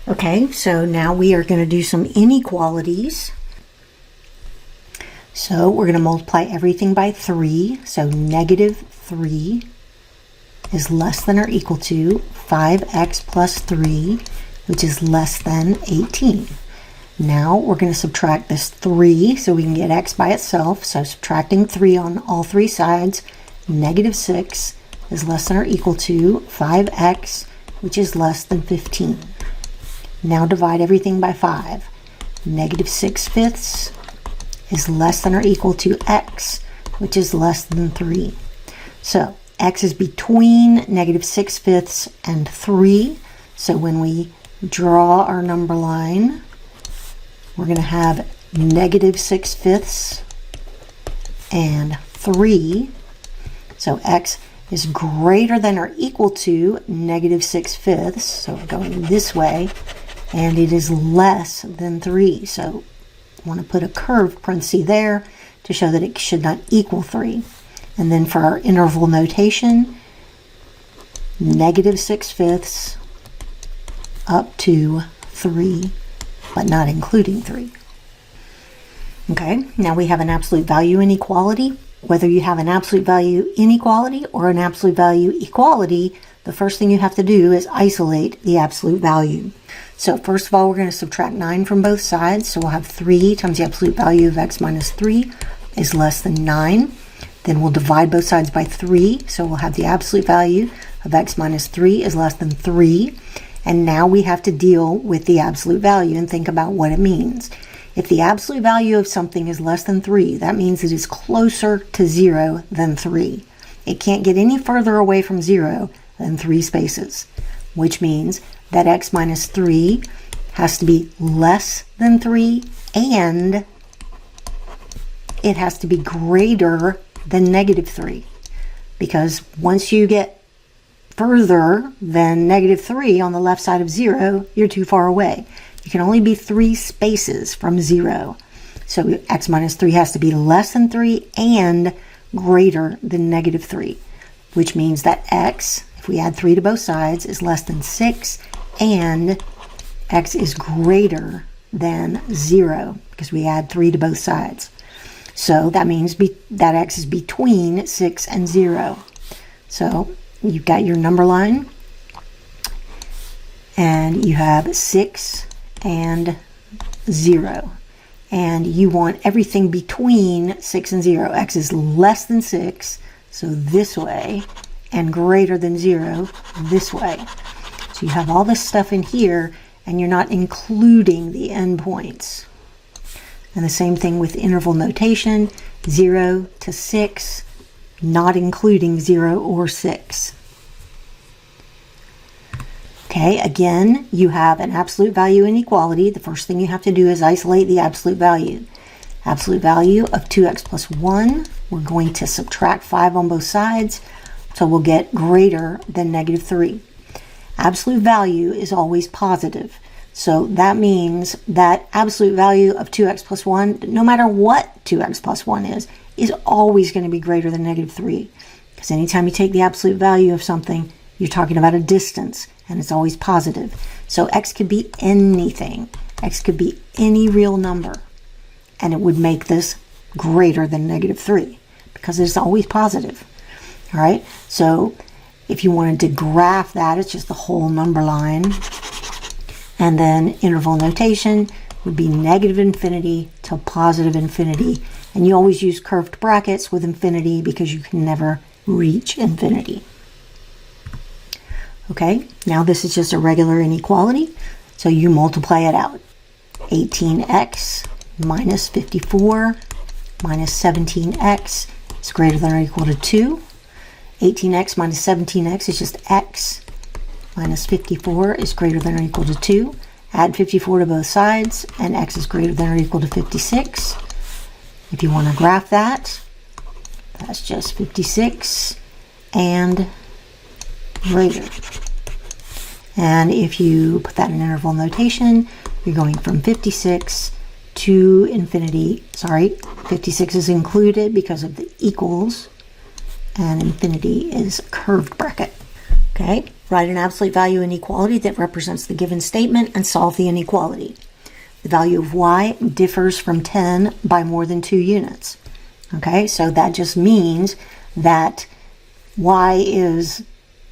Okay, so now we are going to do some inequalities. So we're going to multiply everything by 3. So negative 3 is less than or equal to 5x plus 3, which is less than 18. Now we're going to subtract this 3 so we can get x by itself. So subtracting 3 on all three sides, negative 6 is less than or equal to 5x, which is less than 15. Now divide everything by 5. Negative 6/5 is less than or equal to x, which is less than 3. So x is between negative 6/5 and 3. So when we draw our number line, we're going to have negative 6/5 and 3. So x is greater than or equal to negative 6/5. So we're going this way. And it is less than 3. So I want to put a curved parenthesis there to show that it should not equal 3. And then for our interval notation, negative 6/5 up to 3, but not including 3. Okay, now we have an absolute value inequality. Whether you have an absolute value inequality or an absolute value equality, the first thing you have to do is isolate the absolute value. So first of all, we're going to subtract 9 from both sides. So we'll have 3 times the absolute value of x minus 3 is less than 9. Then we'll divide both sides by 3. So we'll have the absolute value of x minus 3 is less than 3. And now we have to deal with the absolute value and think about what it means. If the absolute value of something is less than 3, that means it is closer to 0 than 3. It can't get any further away from 0 than 3 spaces, which means that x minus 3 has to be less than 3 and it has to be greater than negative 3. Because once you get further than negative 3 on the left side of 0, you're too far away. You can only be 3 spaces from 0. So x minus 3 has to be less than 3 and greater than negative 3, which means that x, if we add 3 to both sides, is less than 6 and x is greater than 0 because we add 3 to both sides. So that means that x is between 6 and 0. So you've got your number line and you have 6 and 0. And you want everything between 6 and 0. X is less than 6, so this way, and greater than 0, this way. So you have all this stuff in here, and you're not including the endpoints. And the same thing with interval notation, 0 to 6, not including 0 or 6. Okay, again, you have an absolute value inequality. The first thing you have to do is isolate the absolute value. Absolute value of 2x plus 1, we're going to subtract 5 on both sides, so we'll get greater than negative 3. Absolute value is always positive. So that means that absolute value of 2x plus 1, no matter what 2x plus 1 is always going to be greater than negative 3. Because anytime you take the absolute value of something, you're talking about a distance, and it's always positive. So x could be anything. X could be any real number, and it would make this greater than negative 3 because it's always positive. All right, so if you wanted to graph that, it's just the whole number line. And then interval notation would be negative infinity to positive infinity. And you always use curved brackets with infinity because you can never reach infinity. Okay, now this is just a regular inequality. So you multiply it out. 18x minus 54 minus 17x is greater than or equal to 2. 18x minus 17x is just x minus 54 is greater than or equal to 2. Add 54 to both sides, and x is greater than or equal to 56. If you want to graph that, that's just 56 and greater. And if you put that in interval notation, you're going from 56 to infinity. Sorry, 56 is included because of the equals, and infinity is a curved bracket. Okay, Write an absolute value inequality that represents the given statement and solve the inequality. The value of y differs from 10 by more than 2 units. Okay, so that just means that y is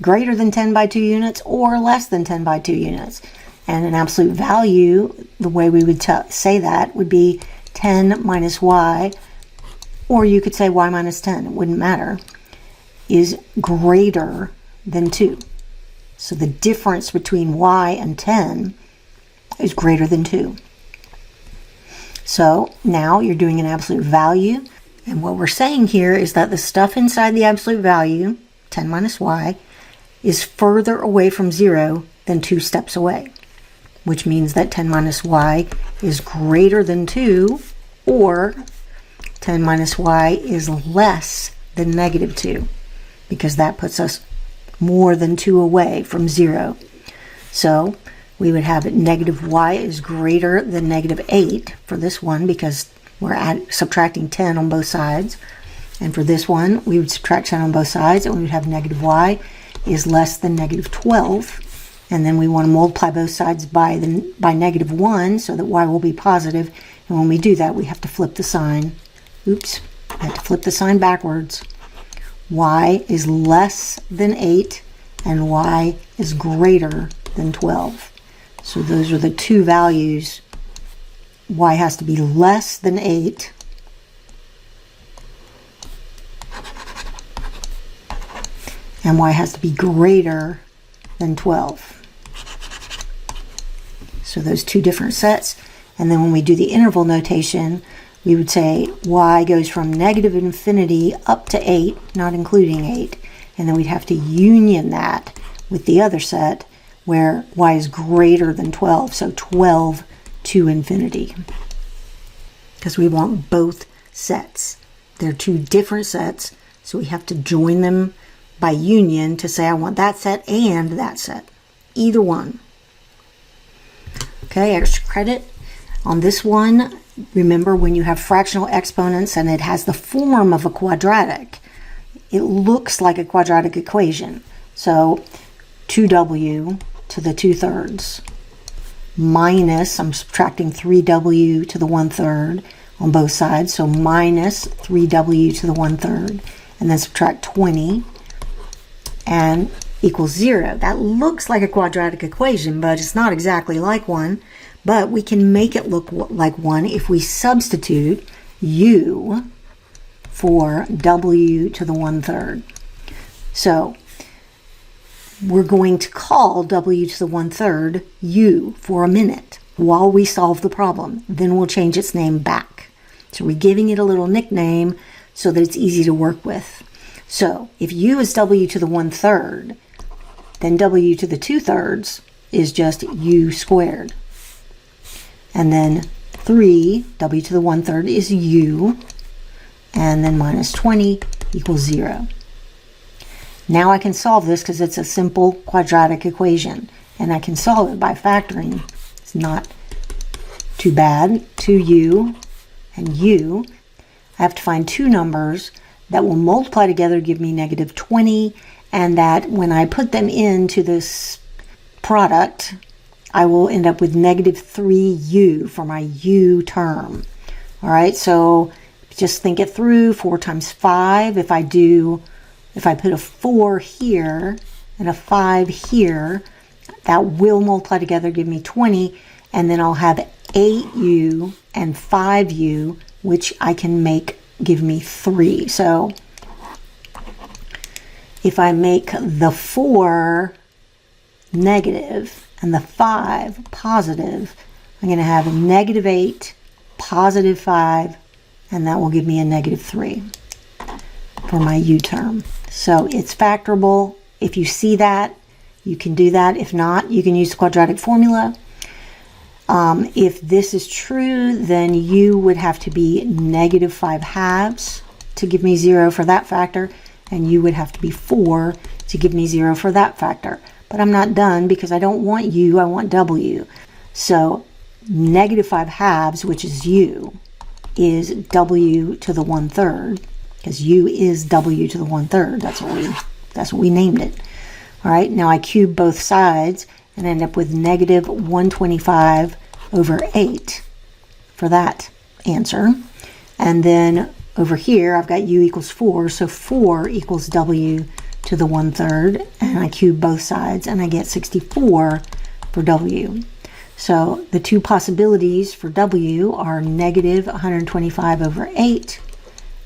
greater than 10 by 2 units or less than 10 by 2 units. And an absolute value, the way we would say that would be 10 minus y, or you could say y minus 10, it wouldn't matter, is greater than 2. So the difference between y and 10 is greater than 2. So now you're doing an absolute value, and what we're saying here is that the stuff inside the absolute value, 10 minus y, is further away from 0 than 2 steps away, which means that 10 minus y is greater than 2, or 10 minus y is less than negative 2, because that puts us more than 2 away from 0. So we would have negative y is greater than negative 8 for this one, because we're subtracting 10 on both sides. And for this one, we would subtract 10 on both sides, and we would have negative y is less than negative 12. And then we want to multiply both sides by negative 1 so that y will be positive. And when we do that, we have to flip the sign. Oops, I have to flip the sign backwards. Y is less than 8, and y is greater than 12. So those are the two values. Y has to be less than 8, and y has to be greater than 12. So those two different sets. And then when we do the interval notation, we would say y goes from negative infinity up to 8, not including 8. And then we'd have to union that with the other set where y is greater than 12. So 12 to infinity. Because we want both sets. They're two different sets, so we have to join them by union to say I want that set and that set. Either one. Okay, extra credit. On this one, remember when you have fractional exponents and it has the form of a quadratic, it looks like a quadratic equation. So 2w to the 2/3 minus, I'm subtracting 3w to the 1/3 on both sides, so minus 3w to the 1/3, and then subtract 20 and equals 0. That looks like a quadratic equation, but it's not exactly like one. But we can make it look like one if we substitute u for w to the 1/3. So we're going to call w to the 1/3 u for a minute while we solve the problem. Then we'll change its name back. So we're giving it a little nickname so that it's easy to work with. So if u is w to the 1/3, then w to the 2/3 is just u squared. And then 3, w to the 1/3 is u, and then minus 20 equals 0. Now I can solve this because it's a simple quadratic equation, and I can solve it by factoring. It's not too bad. 2u and u. I have to find two numbers that will multiply together to give me negative 20, and that when I put them into this product, I will end up with negative 3u for my u term. All right, so just think it through. 4 times 5, if I put a 4 here and a 5 here, that will multiply together, give me 20, and then I'll have 8u and 5u, which I can make give me 3. So if I make the 4 negative and the 5 positive, I'm going to have a negative 8, positive 5, and that will give me a negative 3 for my u term. So it's factorable. If you see that, you can do that. If not, you can use the quadratic formula. If this is true, then u would have to be negative 5/2 to give me 0 for that factor, and u would have to be 4 to give me 0 for that factor. But I'm not done because I don't want u, I want w. So negative 5/2, which is u, is w to the 1/3, because u is w to the 1/3. That's what we named it. All right, now I cube both sides and end up with negative 125 over 8 for that answer. And then over here, I've got u equals 4, so 4 equals w to the 1/3, and I cube both sides, and I get 64 for w. So the two possibilities for w are negative 125 over 8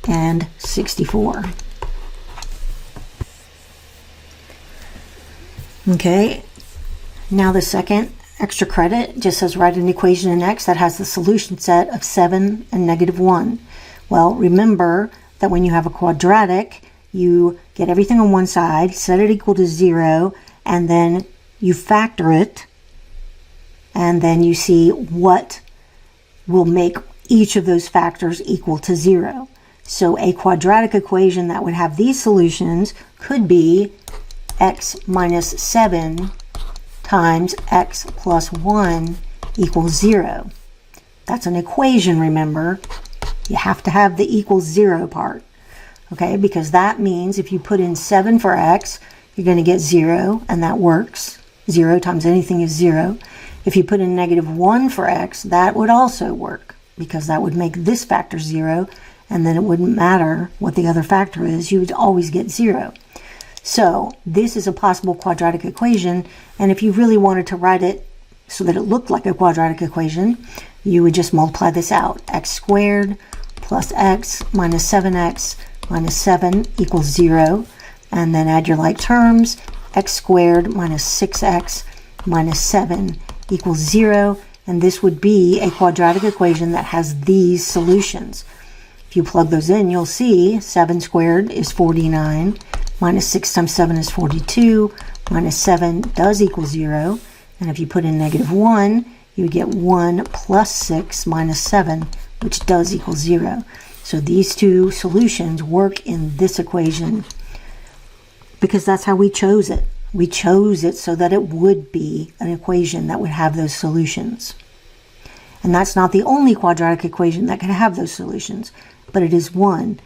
and 64. Okay, now the second extra credit just says write an equation in x that has the solution set of 7 and negative 1. Well, remember that when you have a quadratic, you get everything on one side, set it equal to 0, and then you factor it, and then you see what will make each of those factors equal to 0. So a quadratic equation that would have these solutions could be x minus 7 times x plus 1 equals 0. That's an equation, remember. You have to have the equals 0 part, okay? Because that means if you put in 7 for x, you're going to get 0, and that works. 0 times anything is 0. If you put in negative 1 for x, that would also work, because that would make this factor 0, and then it wouldn't matter what the other factor is. You would always get 0. So this is a possible quadratic equation, and if you really wanted to write it so that it looked like a quadratic equation, you would just multiply this out. X squared plus x minus 7x minus 7 equals 0, and then add your like terms. X squared minus 6x minus 7 equals 0, and this would be a quadratic equation that has these solutions. If you plug those in, you'll see 7 squared is 49, minus 6 times 7 is 42, minus 7 does equal 0, and if you put in negative 1, you would get 1 plus 6 minus 7, which does equal 0. So these two solutions work in this equation because that's how we chose it. We chose it so that it would be an equation that would have those solutions. And that's not the only quadratic equation that can have those solutions, but it is one